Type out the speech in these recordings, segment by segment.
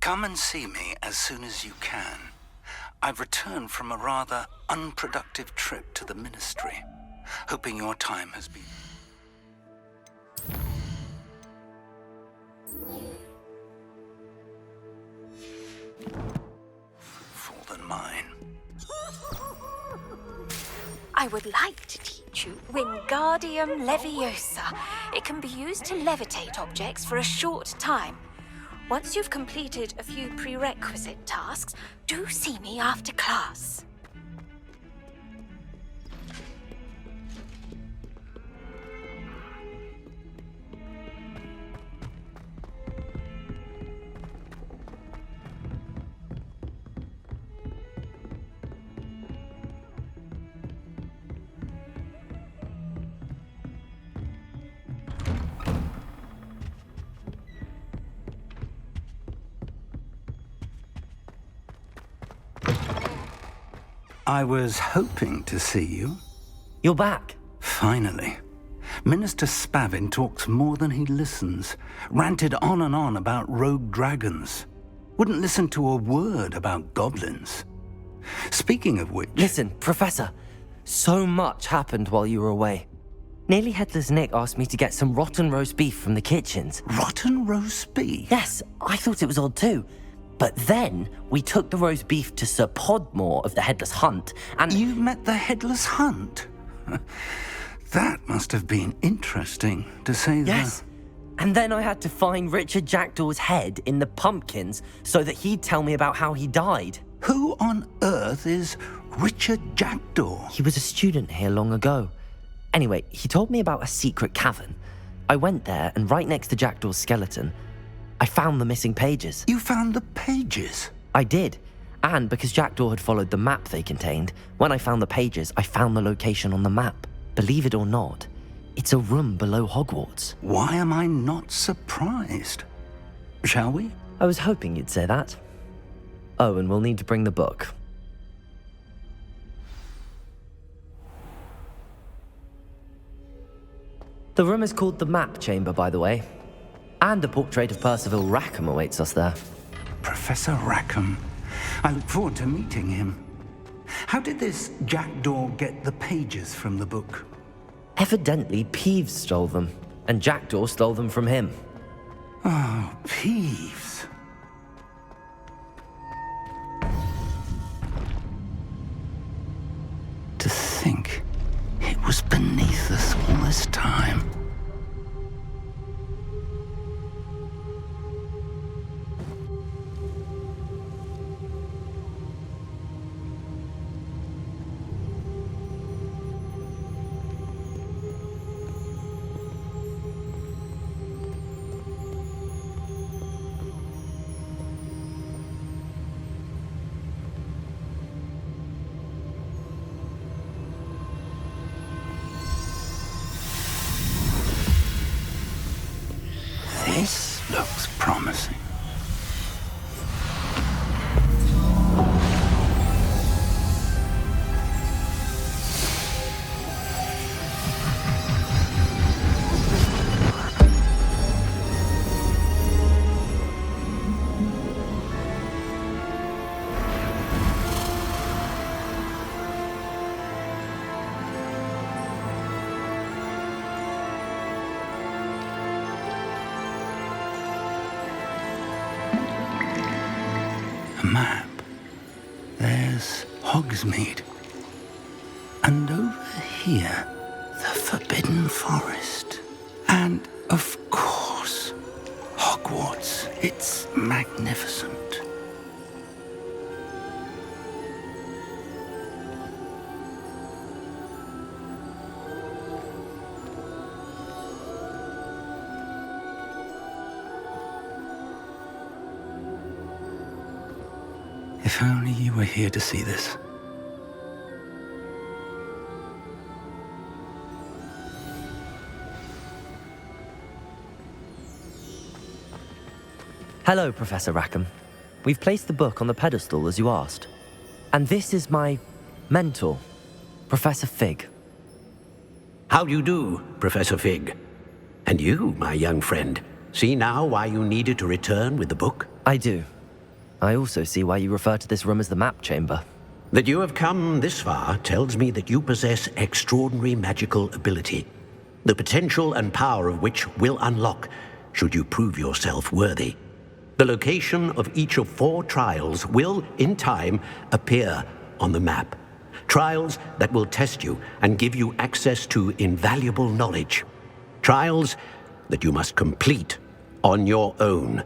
Come and see me as soon as you can. I've returned from a rather unproductive trip to the ministry, hoping your time has been... ...full than mine. I would like to teach you Wingardium Leviosa. It can be used to levitate objects for a short time. Once you've completed a few prerequisite tasks, do see me after class. I was hoping to see you. You're back. Finally. Minister Spavin talks more than he listens. Ranted on and on about rogue dragons. Wouldn't listen to a word about goblins. Speaking of which... Listen, Professor. So much happened while you were away. Nearly Headless Nick asked me to get some rotten roast beef from the kitchens. Rotten roast beef? Yes, I thought it was odd too. But then we took the roast beef to Sir Podmore of the Headless Hunt, and... You met the Headless Hunt? That must have been interesting, to say the... Yes. And then I had to find Richard Jackdaw's head in the pumpkins so that he'd tell me about how he died. Who on earth is Richard Jackdaw? He was a student here long ago. Anyway, he told me about a secret cavern. I went there, and right next to Jackdaw's skeleton, I found the missing pages. You found the pages? I did. And because Jackdaw had followed the map they contained, when I found the pages, I found the location on the map. Believe it or not, it's a room below Hogwarts. Why am I not surprised? Shall we? I was hoping you'd say that. Oh, and we'll need to bring the book. The room is called the Map Chamber, by the way. And a portrait of Percival Rackham awaits us there. Professor Rackham. I look forward to meeting him. How did this Jackdaw get the pages from the book? Evidently, Peeves stole them, and Jackdaw stole them from him. Oh, Peeves. To think it was beneath us all this time. This looks promising. Map. There's Hogsmeade. And over here, the Forbidden Forest. And, of course, Hogwarts. It's magnificent. If only you were here to see this. Hello, Professor Rackham. We've placed the book on the pedestal as you asked. And this is my mentor, Professor Fig. How do you do, Professor Fig? And you, my young friend, see now why you needed to return with the book? I do. I also see why you refer to this room as the map chamber. That you have come this far tells me that you possess extraordinary magical ability, the potential and power of which will unlock should you prove yourself worthy. The location of each of 4 trials will, in time, appear on the map. Trials that will test you and give you access to invaluable knowledge. Trials that you must complete on your own.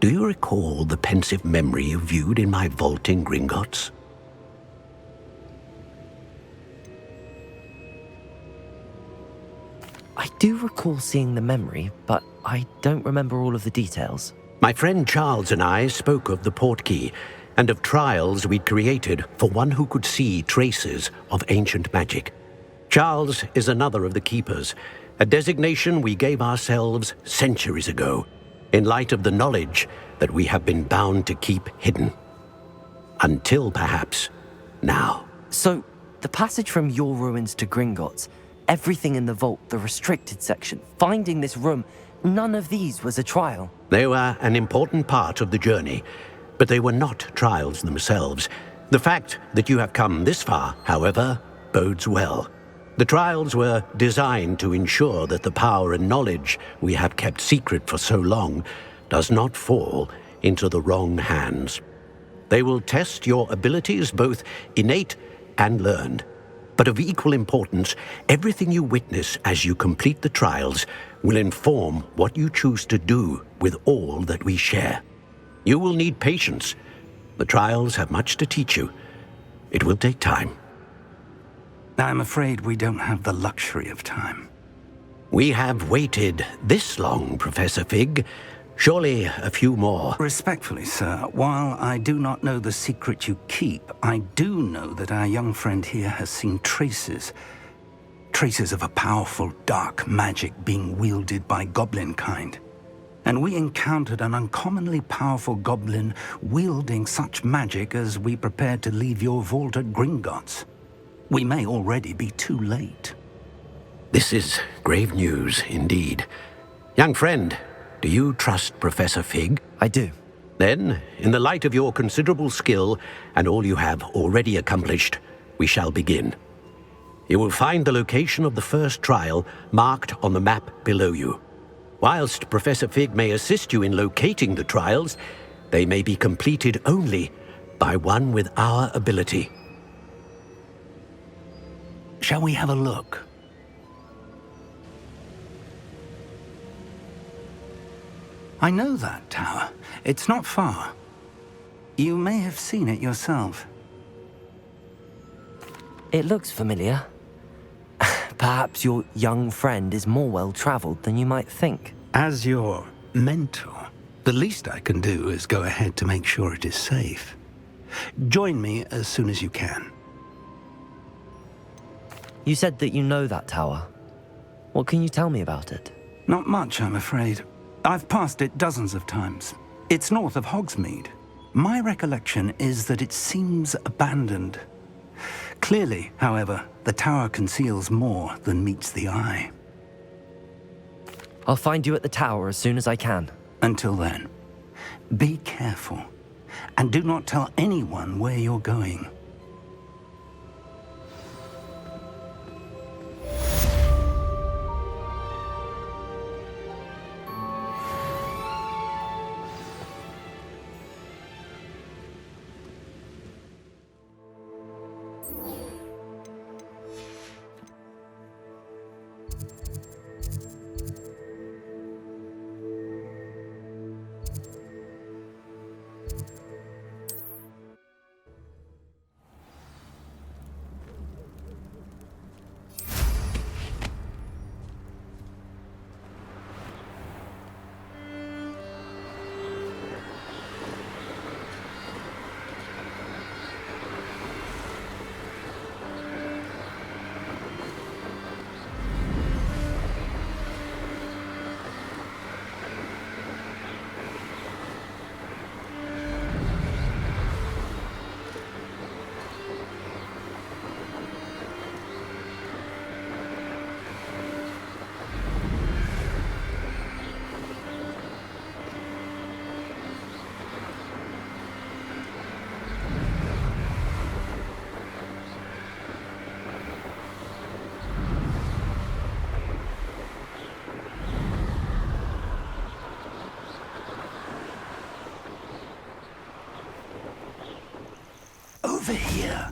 Do you recall the pensive memory you viewed in my vault in Gringotts? I do recall seeing the memory, but I don't remember all of the details. My friend Charles and I spoke of the portkey and of trials we'd created for one who could see traces of ancient magic. Charles is another of the keepers, a designation we gave ourselves centuries ago, in light of the knowledge that we have been bound to keep hidden. Until perhaps now. So, the passage from your ruins to Gringotts, everything in the vault, the restricted section, finding this room, none of these was a trial. They were an important part of the journey, but they were not trials themselves. The fact that you have come this far, however, bodes well. The trials were designed to ensure that the power and knowledge we have kept secret for so long does not fall into the wrong hands. They will test your abilities, both innate and learned. But of equal importance, everything you witness as you complete the trials will inform what you choose to do with all that we share. You will need patience. The trials have much to teach you. It will take time. I'm afraid we don't have the luxury of time. We have waited this long, Professor Fig. Surely a few more. Respectfully, sir, while I do not know the secret you keep, I do know that our young friend here has seen traces of a powerful dark magic being wielded by goblin kind. And we encountered an uncommonly powerful goblin wielding such magic as we prepared to leave your vault at Gringotts. We may already be too late. This is grave news indeed. Young friend, do you trust Professor Fig? I do. Then, in the light of your considerable skill and all you have already accomplished, we shall begin. You will find the location of the first trial marked on the map below you. Whilst Professor Fig may assist you in locating the trials, they may be completed only by one with our ability. Shall we have a look? I know that tower. It's not far. You may have seen it yourself. It looks familiar. Perhaps your young friend is more well-traveled than you might think. As your mentor, the least I can do is go ahead to make sure it is safe. Join me as soon as you can. You said that you know that tower. What can you tell me about it? Not much, I'm afraid. I've passed it dozens of times. It's north of Hogsmeade. My recollection is that it seems abandoned. Clearly, however, the tower conceals more than meets the eye. I'll find you at the tower as soon as I can. Until then, be careful, and do not tell anyone where you're going. over here.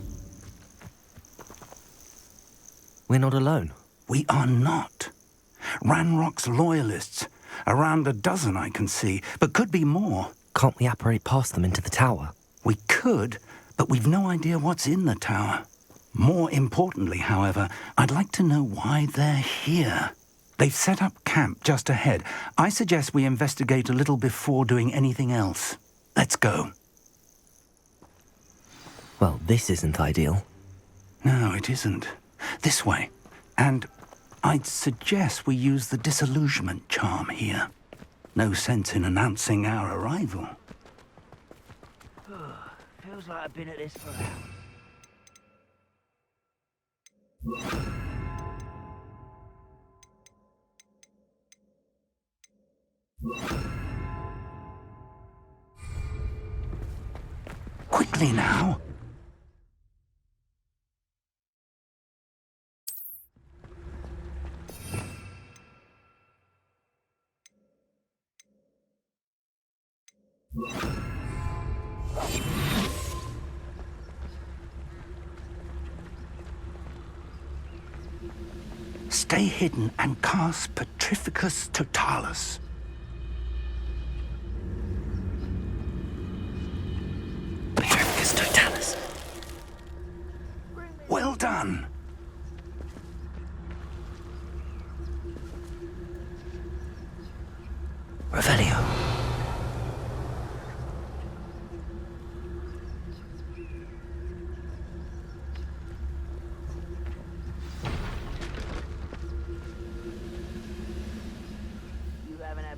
We're not alone. We are not. Ranrock's loyalists. Around a dozen I can see, but could be more. Can't we apparate past them into the tower? We could, but we've no idea what's in the tower. More importantly, however, I'd like to know why they're here. They've set up camp just ahead. I suggest we investigate a little before doing anything else. Let's go. Well, this isn't ideal. No, it isn't. This way. And I'd suggest we use the disillusionment charm here. No sense in announcing our arrival. Feels like I've been at this for a while. Quickly now. Stay hidden and cast Petrificus Totalis. Petrificus Totalis. Well done. Revelio.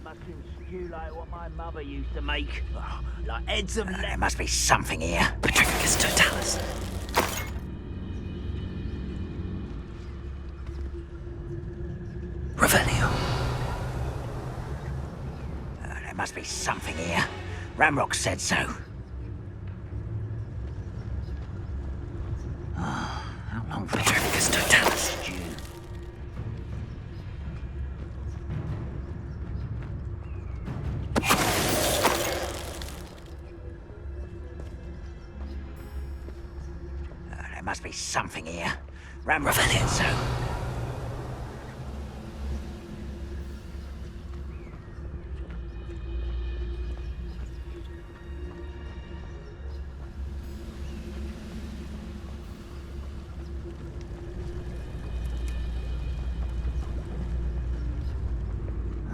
Mushroom stew like what my mother used to make. Oh, like heads of There must be something here. Petrificus Totalis. Revelio. There must be something here. Ramrock said so. Oh, how long for Petrificus Totalis. There must be something here. Ramrock said so.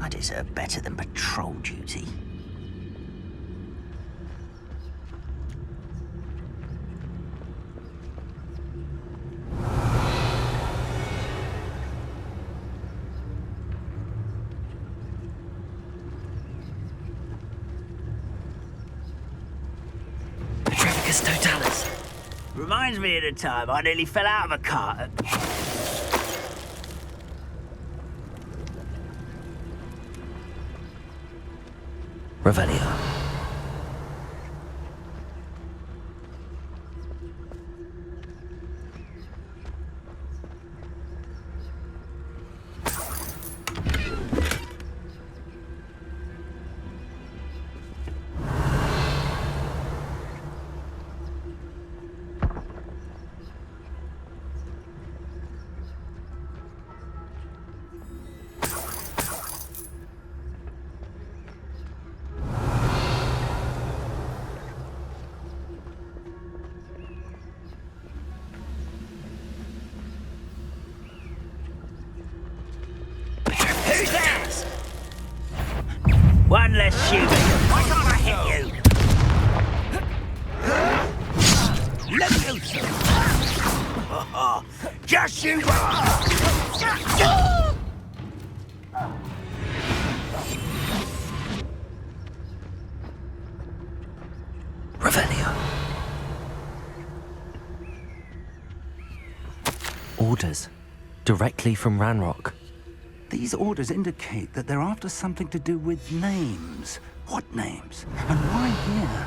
I deserve better than patrol duty. Petrificus Totalis. Reminds me of the time I nearly fell out of a cart. Revelio. Who's that? One less human. Why can't I hit you? Leviosa! Just you! Revelio. Orders. Directly from Ranrock. These orders indicate that they're after something to do with names. What names? And why here?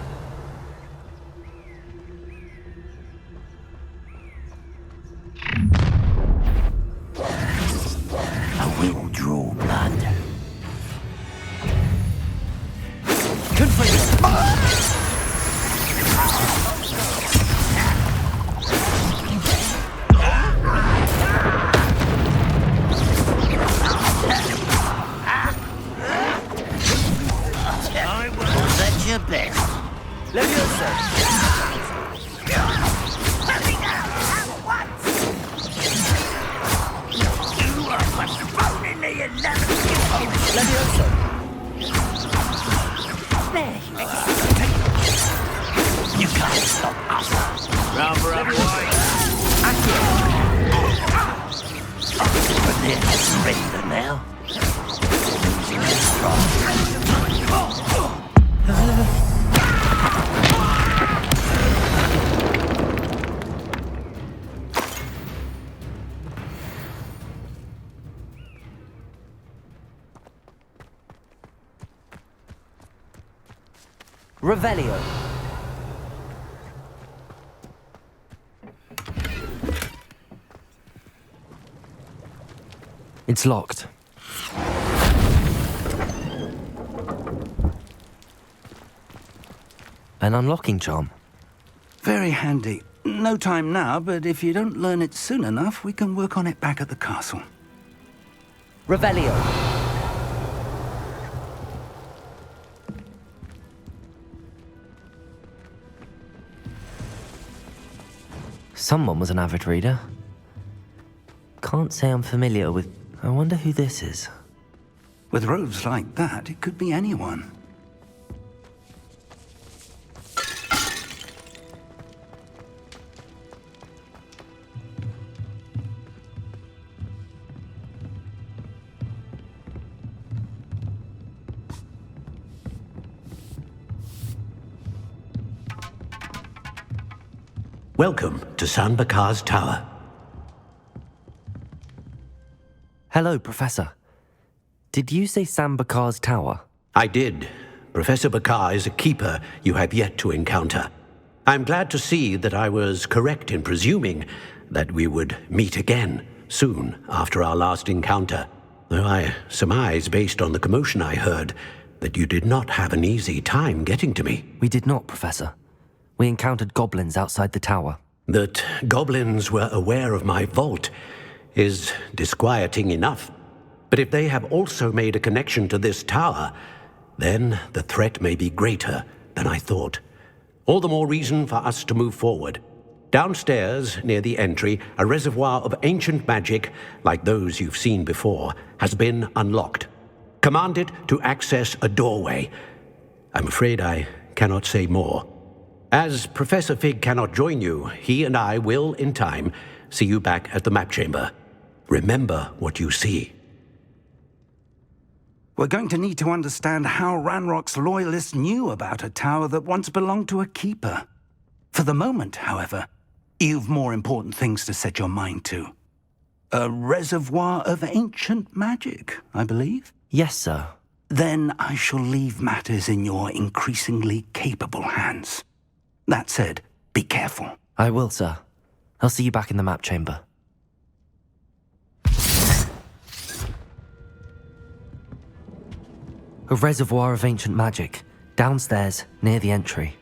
I will draw blood. at your best. Leviosa! You are postponing the 11th. Leviosa! There you are. You can't stop us. Rather upright. But they're surrender now. Losing their stride. Revelio. It's locked. An unlocking charm. Very handy. No time now, but if you don't learn it soon enough, we can work on it back at the castle. Revelio. Someone was an avid reader. Can't say I'm familiar with... I wonder who this is. With robes like that, it could be anyone. Welcome to San Bakar's Tower. Hello, Professor. Did you say Sam Bakar's tower? I did. Professor Bakar is a keeper you have yet to encounter. I'm glad to see that I was correct in presuming that we would meet again soon after our last encounter, though I surmise, based on the commotion I heard, that you did not have an easy time getting to me. We did not, Professor. We encountered goblins outside the tower. That goblins were aware of my vault is disquieting enough. But if they have also made a connection to this tower, then the threat may be greater than I thought. All the more reason for us to move forward. Downstairs, near the entry, a reservoir of ancient magic, like those you've seen before, has been unlocked. Command it to access a doorway. I'm afraid I cannot say more. As Professor Fig cannot join you, he and I will, in time, see you back at the map chamber. Remember what you see. We're going to need to understand how Ranrock's loyalists knew about a tower that once belonged to a keeper. For the moment, however, you've more important things to set your mind to. A reservoir of ancient magic, I believe? Yes, sir. Then I shall leave matters in your increasingly capable hands. That said, be careful. I will, sir. I'll see you back in the map chamber. A reservoir of ancient magic, downstairs, near the entry.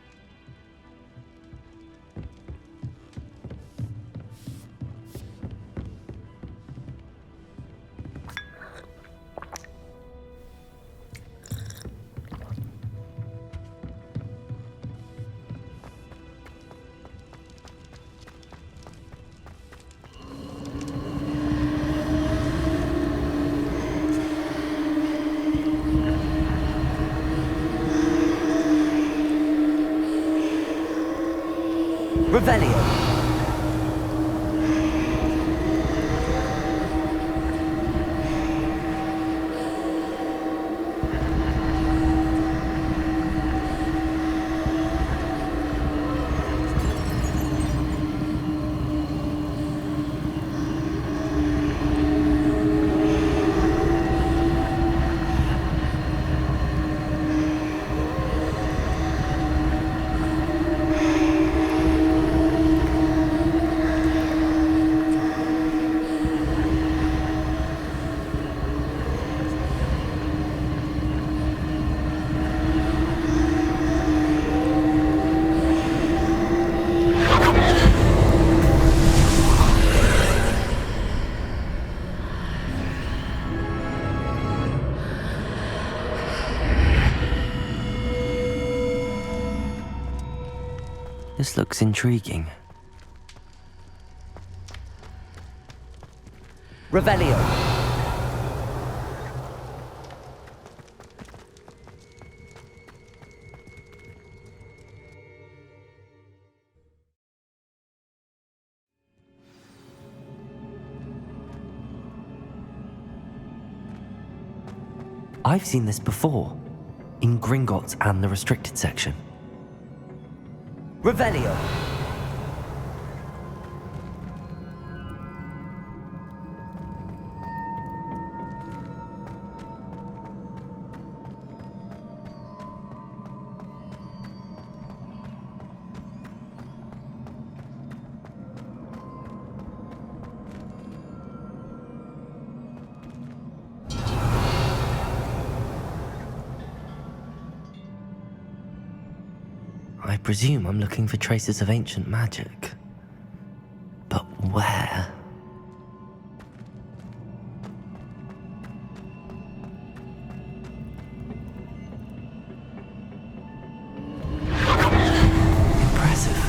Revelio. This looks intriguing. Revelio. I've seen this before, in Gringotts and the restricted section. Revelio. I presume I'm looking for traces of ancient magic. But where? Impressive.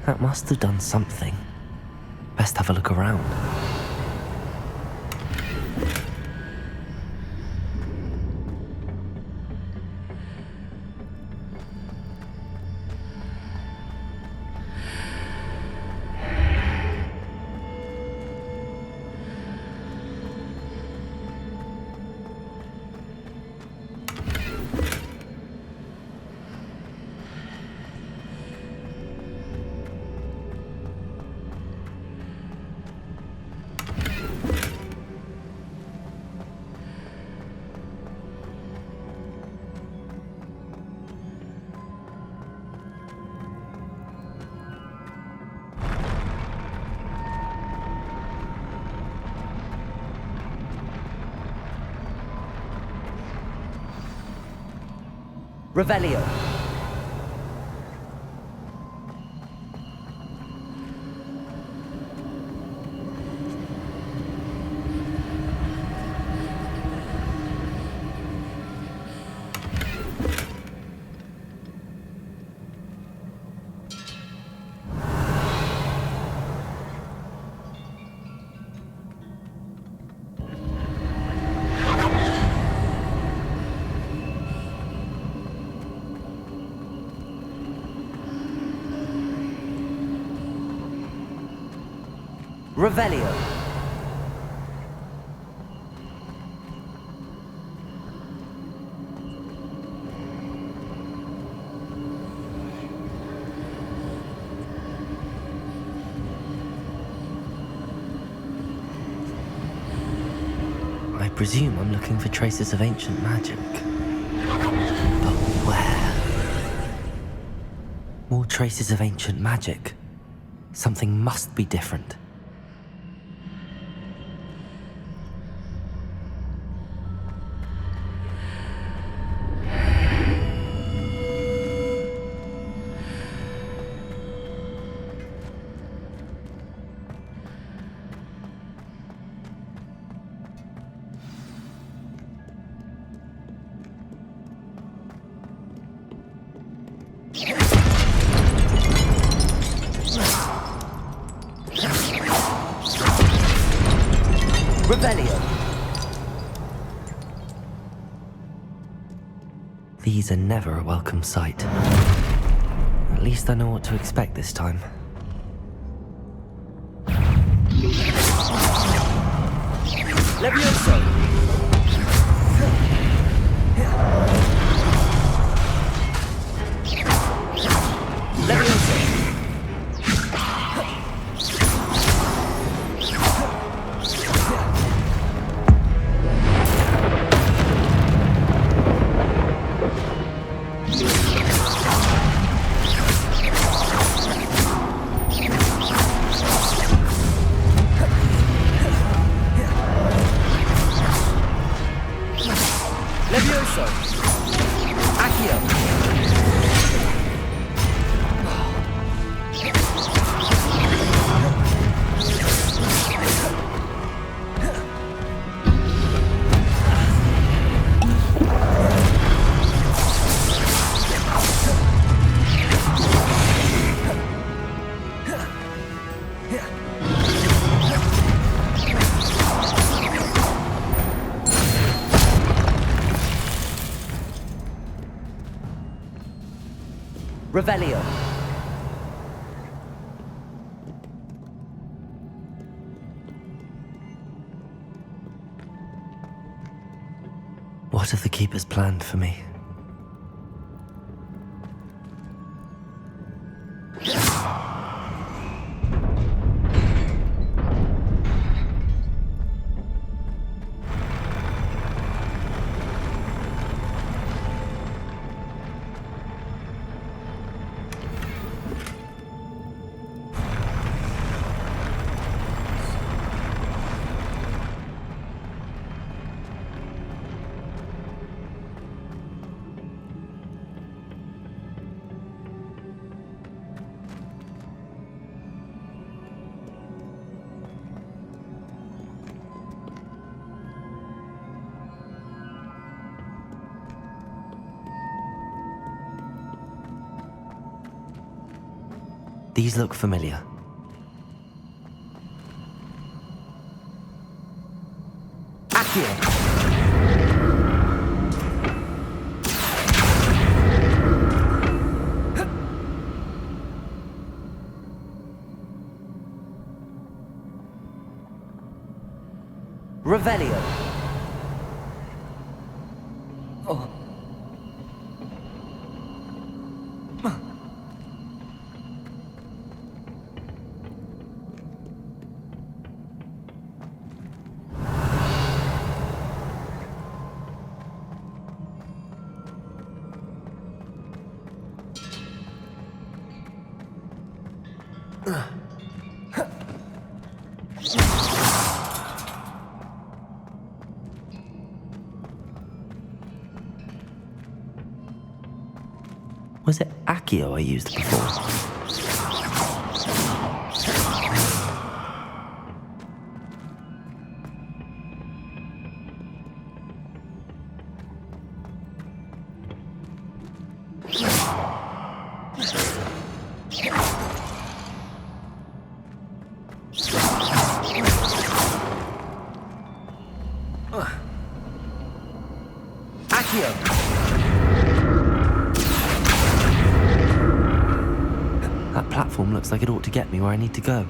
That must have done something. Best have a look around. Revelio. Revelio. I presume I'm looking for traces of ancient magic. But where? More traces of ancient magic. Something must be different. Revelio. These are never a welcome sight. At least I know what to expect this time. Levioso. Levioso. Levioso. Accio. Revelio. What have the keepers planned for me? These look familiar. Accio! Revelio. Oh. Was it Accio I used before? That platform looks like it ought to get me where I need to go.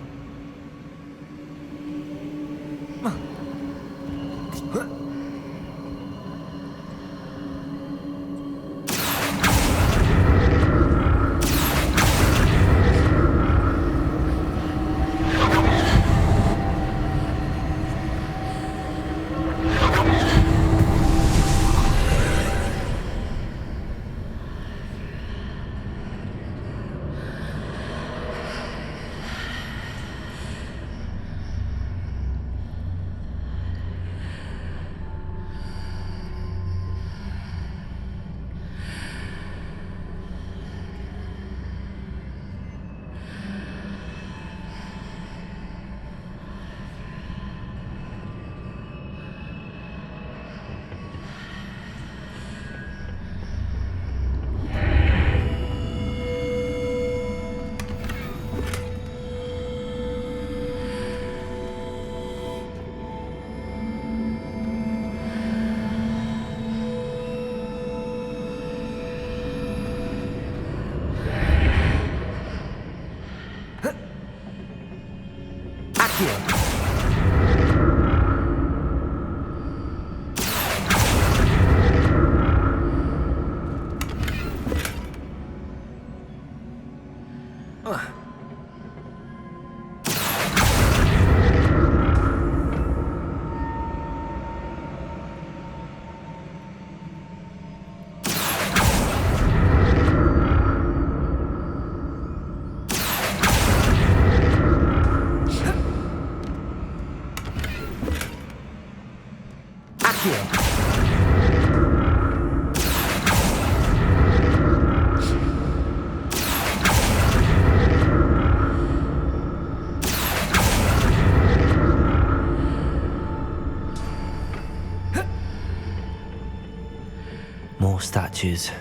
More statues.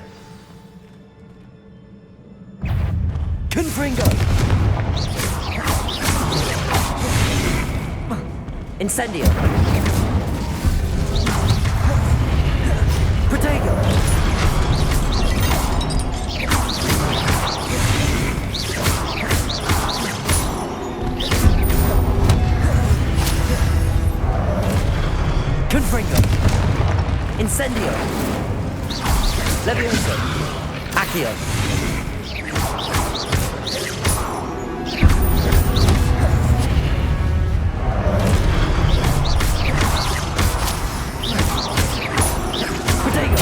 Confringo! Incendio! Protego! Levioso. Accio. Protego.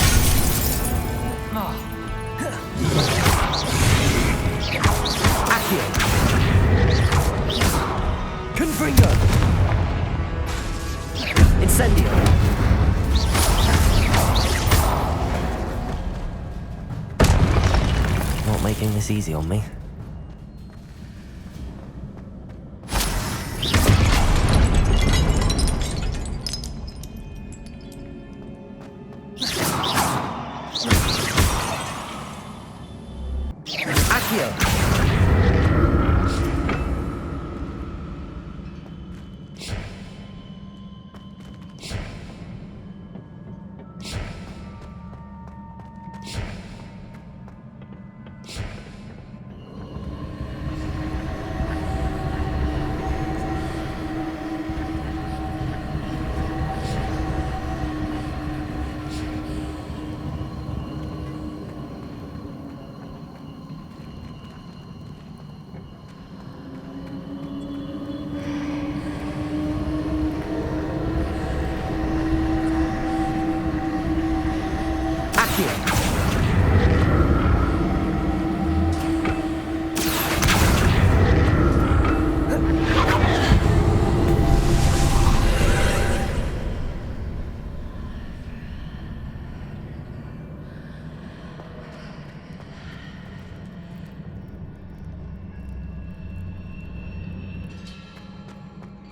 Accio. Confringo. Incendio. Not making this easy on me. Accio.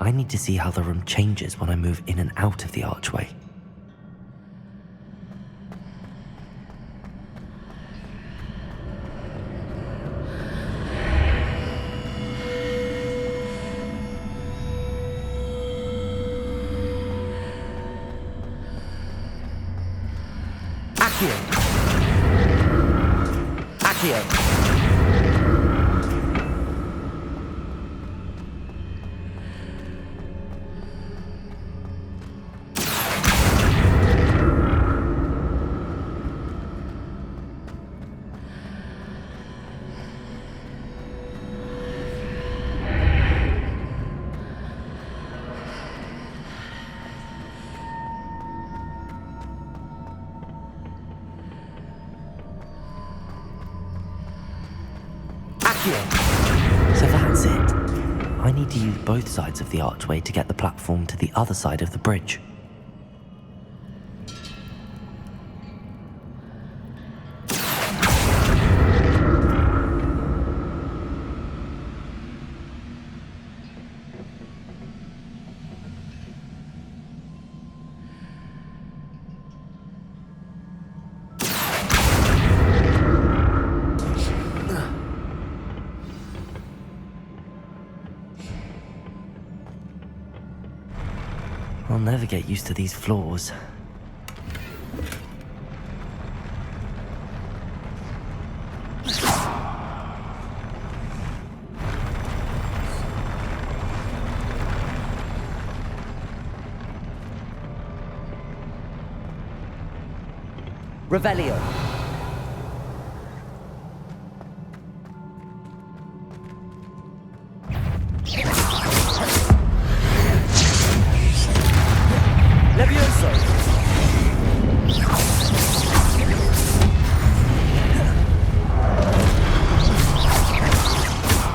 I need to see how the room changes when I move in and out of the archway. Accio. Accio. So that's it. I need to use both sides of the archway to get the platform to the other side of the bridge. I'll never get used to these floors. Revelio. Levioso.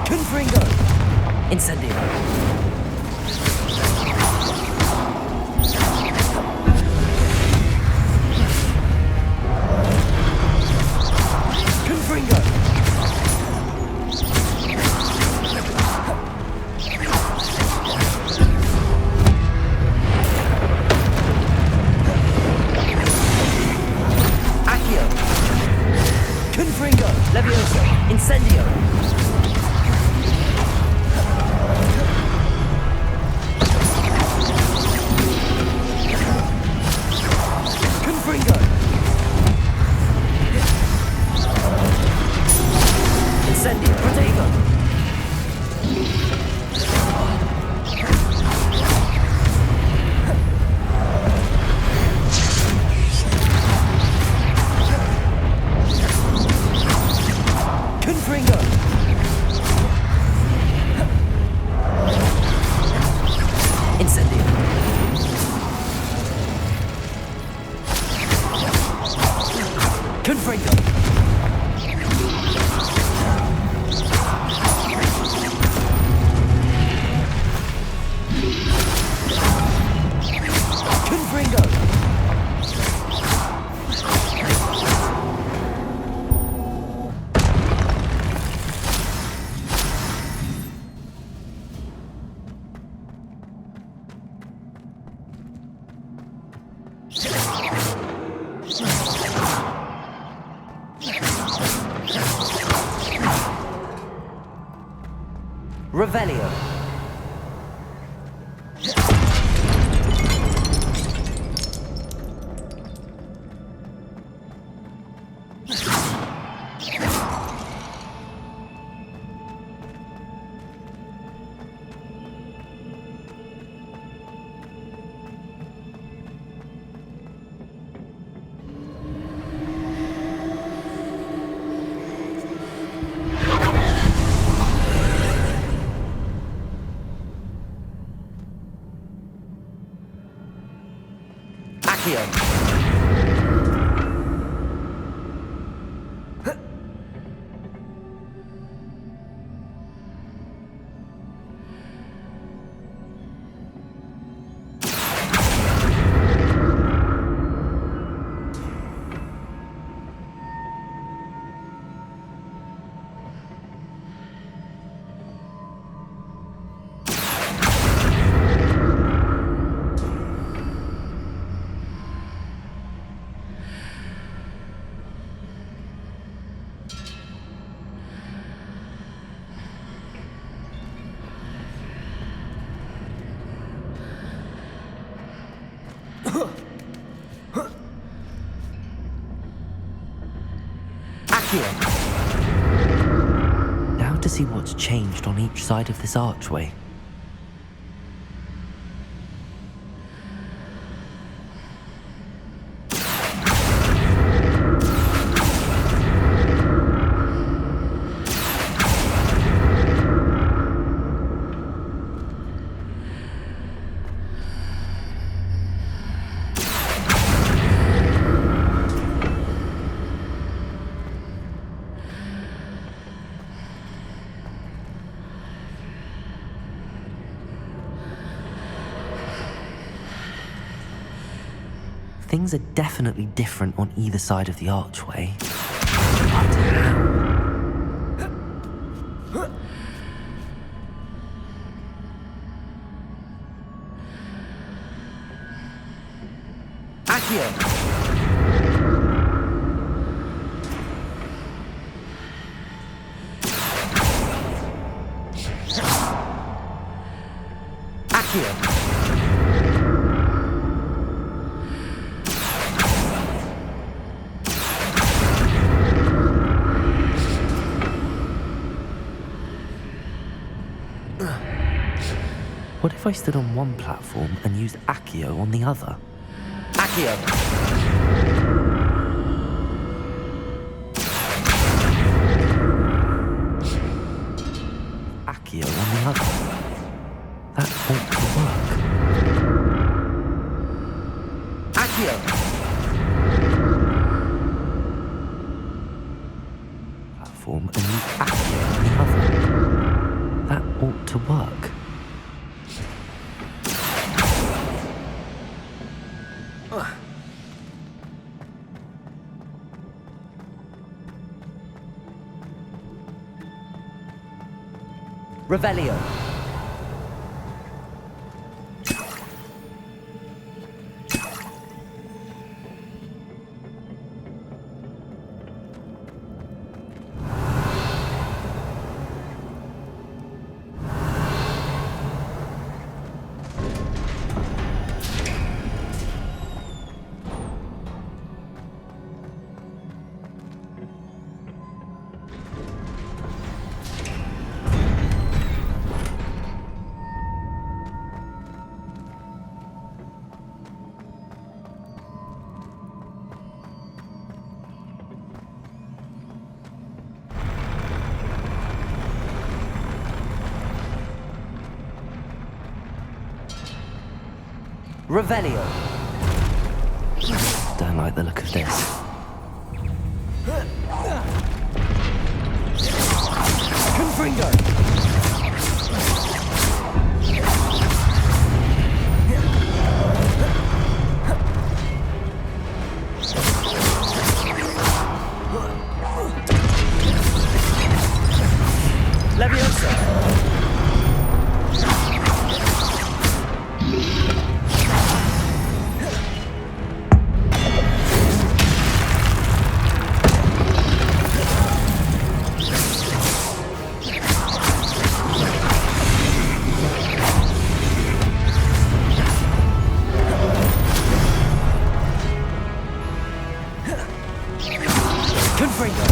Confringo. Incendio. Confringo. Confringo, Levioso, Incendio. Confringo. Incendio, Protego. Confringo! Incendio! Confringo! Confringo! Revelio. Now to see what's changed on each side of this archway. Things are definitely different on either side of the archway. But how? Accio! Accio! What if I stood on one platform and used Accio on the other? Accio! Accio on the other. That ought to work. Accio! Platform and use Accio on the other. That ought to work. Revelio. Revelio. Don't like the look of this. Confringo. Leviosa. Confringo.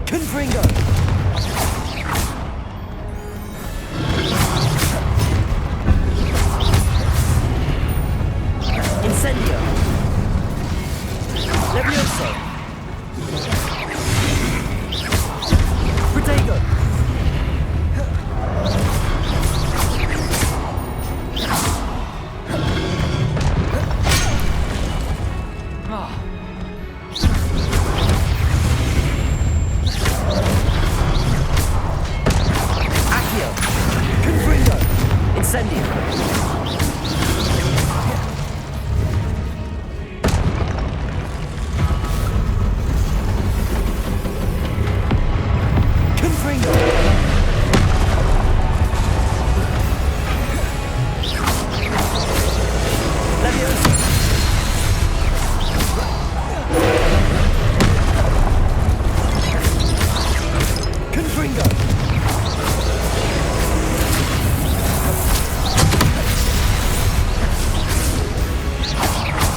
Confringo. Incendio. Levioso. Protego. Accio. Confringo. Incendio. Confringo. Levioso. Confringo.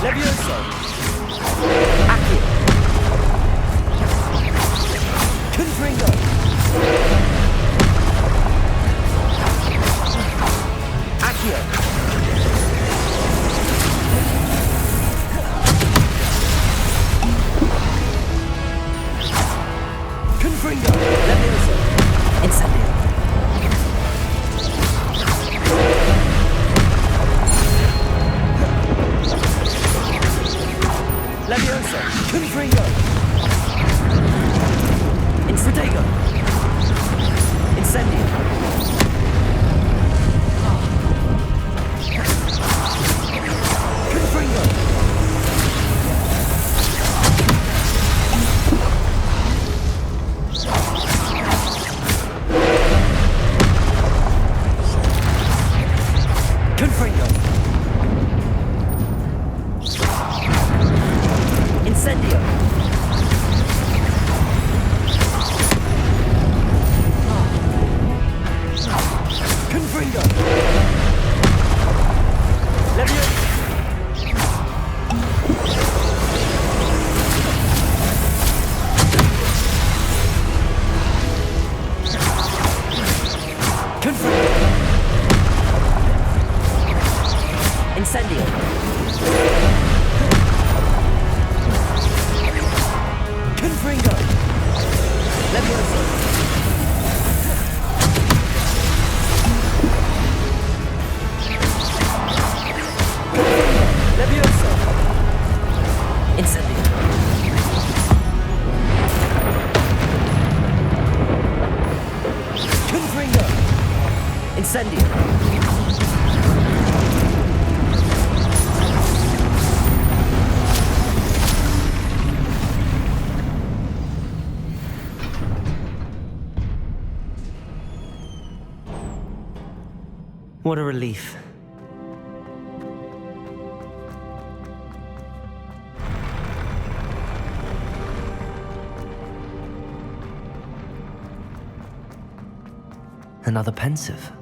Levioso. Accio. Confringo. Accio. Confringo. Levioso. Incendio. Levioso. Confringo. Infratego. Incendio. Confringo. Confringo. Incendio. Confringo. Levioso. Confringo. Incendio. Confringo. Levioso. Levioso. Incendio. Confringo. Incendio. What a relief. Another pensive.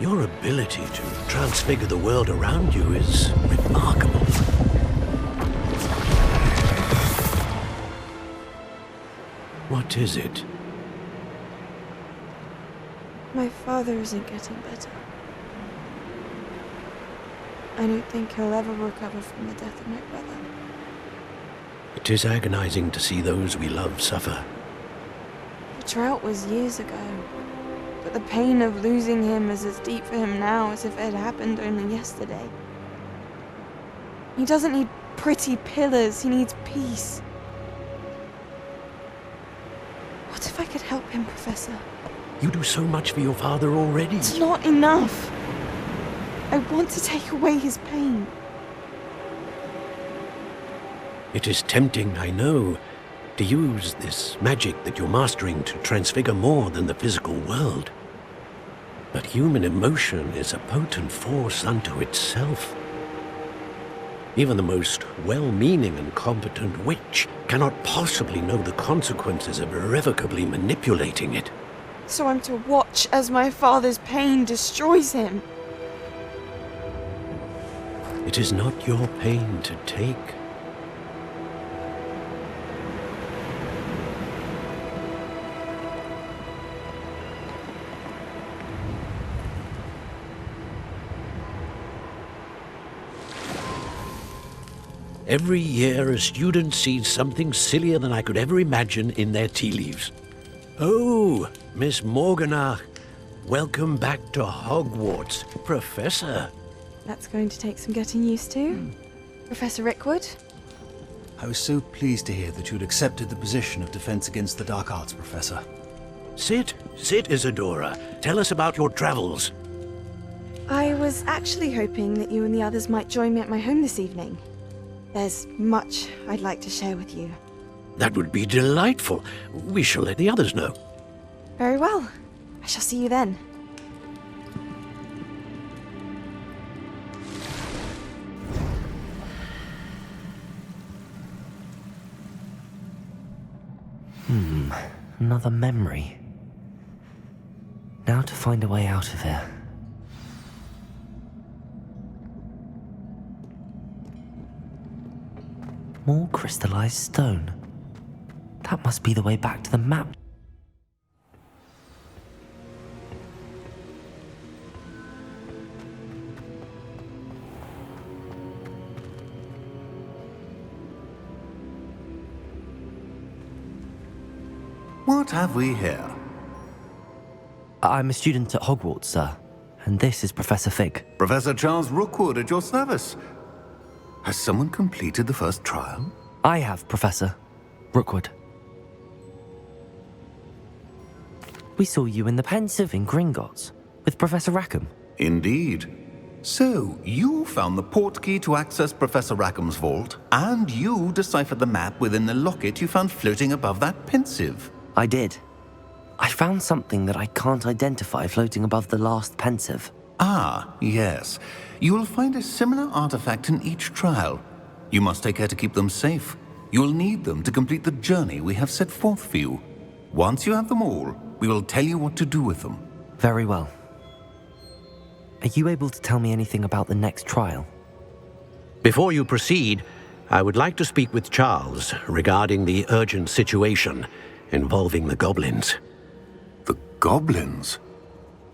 Your ability to transfigure the world around you is remarkable. What is it? My father isn't getting better. I don't think he'll ever recover from the death of my brother. It is agonizing to see those we love suffer. The drought was years ago, but the pain of losing him is as deep for him now as if it had happened only yesterday. He doesn't need pretty pillars, he needs peace. What if I could help him, Professor? You do so much for your father already. It's not enough. I want to take away his pain. It is tempting, I know, to use this magic that you're mastering to transfigure more than the physical world. But human emotion is a potent force unto itself. Even the most well-meaning and competent witch cannot possibly know the consequences of irrevocably manipulating it. So I'm to watch as my father's pain destroys him. It is not your pain to take. Every year, a student sees something sillier than I could ever imagine in their tea leaves. Oh, Miss Morganach, welcome back to Hogwarts, Professor. That's going to take some getting used to. Professor Rickwood? I was so pleased to hear that you'd accepted the position of Defense Against the Dark Arts, Professor. Sit, Isadora. Tell us about your travels. I was actually hoping that you and the others might join me at my home this evening. There's much I'd like to share with you. That would be delightful. We shall let the others know. Very well. I shall see you then. Another memory. Now to find a way out of here. More crystallized stone. That must be the way back to the map. What have we here? I'm a student at Hogwarts, sir. And this is Professor Fig. Professor Charles Rookwood at your service. Has someone completed the first trial? I have, Professor Rookwood. We saw you in the Pensive in Gringotts with Professor Rackham. Indeed. So, you found the portkey to access Professor Rackham's vault, and you deciphered the map within the locket you found floating above that Pensive. I did. I found something that I can't identify floating above the last Pensive. Ah, yes. You will find a similar artifact in each trial. You must take care to keep them safe. You will need them to complete the journey we have set forth for you. Once you have them all, we will tell you what to do with them. Very well. Are you able to tell me anything about the next trial? Before you proceed, I would like to speak with Charles regarding the urgent situation involving the goblins. The goblins?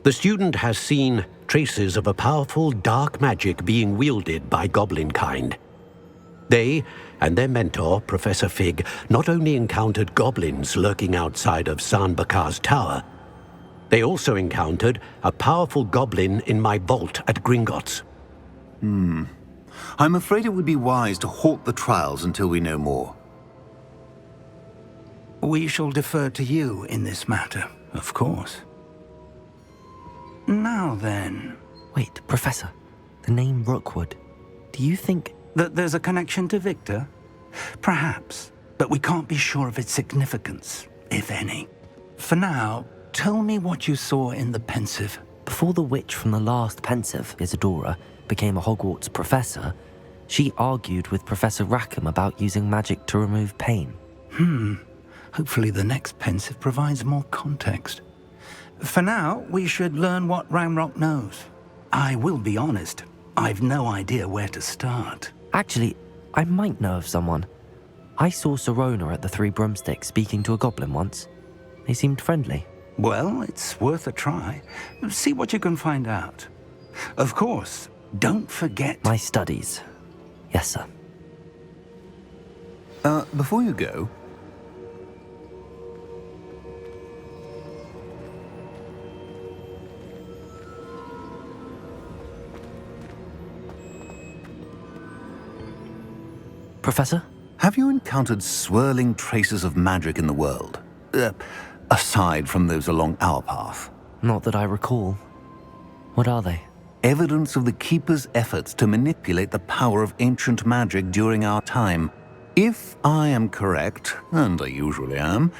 The student has seen traces of a powerful dark magic being wielded by goblin kind. They and their mentor, Professor Fig, not only encountered goblins lurking outside of San Bakar's tower, they also encountered a powerful goblin in my vault at Gringotts. I'm afraid it would be wise to halt the trials until we know more. We shall defer to you in this matter, of course. Now then... Wait, Professor. The name Rookwood. Do you think... that there's a connection to Victor? Perhaps, but we can't be sure of its significance, if any. For now, tell me what you saw in the Pensive. Before the witch from the last Pensive, Isadora, became a Hogwarts professor, she argued with Professor Rackham about using magic to remove pain. Hopefully the next Pensive provides more context. For now, we should learn what Ramrock knows. I will be honest, I've no idea where to start. Actually, I might know of someone. I saw Sirona at the Three Broomsticks speaking to a goblin once. They seemed friendly. Well, it's worth a try. See what you can find out. Of course, don't forget... My studies. Yes, sir. Before you go... Professor? Have you encountered swirling traces of magic in the world? Aside from those along our path. Not that I recall. What are they? Evidence of the Keeper's efforts to manipulate the power of ancient magic during our time. If I am correct, and I usually am,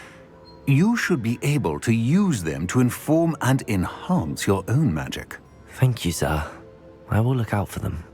you should be able to use them to inform and enhance your own magic. Thank you, sir. I will look out for them.